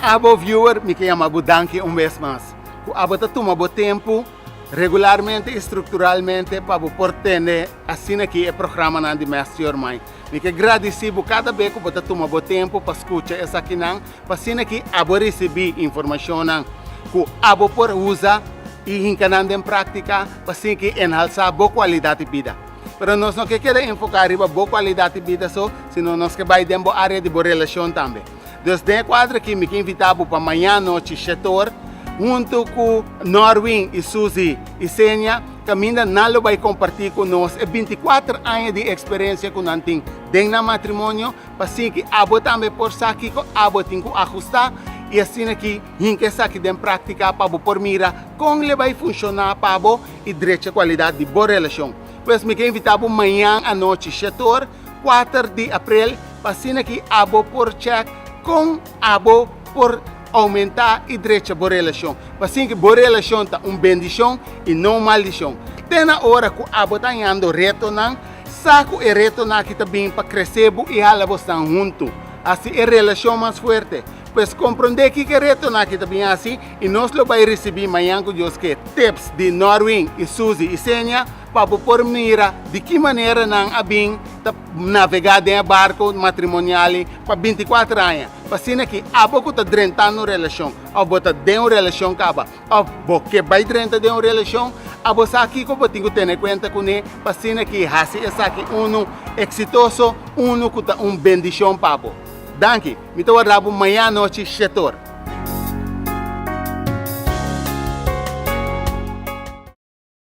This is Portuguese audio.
abo viewer, me chama danke vez mais. O abo tá tomando tempo, regularmente e estruturalmente, para portender assim aqui o programa na Master Mind. Me que agradecido cada vez que você tomando tempo para escutar essa aqui não, para assim aqui abo receber informação não, que abo por usar e encanando em prática, para assim que enalçar boa qualidade de vida. Pero nós não queremos enfocar em boa qualidade de vida só, senão nós que vai dentro da área de boa relação também. Desde o quadro aqui, me invitava para amanhã noite setor, junto com Norwin e Suzy e Sênia, que ainda não vai compartilhar conosco 24 anos de experiência que nós temos dentro do matrimônio, para assim que abo também por aqui, que abo tem que ajustar, e assim aqui, que essa aqui de prática, para por mira, como ele vai funcionar para abo e direita qualidade de boa relação. Pois me invitava amanhã à noite setor, 4 de abril, para assim aqui abo por check, com abo por aumentar e direita boa relação. Assim que boa relação está uma bendição e não maldição. Tem na hora que abo está indo retornar, saco e retornar que também para crescer e ela estão juntos. Assim é a relação mais forte. Pois compreender que retornar que também assim e nós lo vai receber amanhã com Deus que tips de Norwin e Suzy e Sênia para por mira de que maneira não abim navegar em barco matrimonial para 24 anos. Assim que abo que está drentando relação, abo está dentro de relação caba, abo que vai drentar de uma relação, abo aqui que eu tenho que ter em conta com ele, assim que assim essa aqui exitoso, que está bendição para abo. Danke, me estou amanhã noite setor.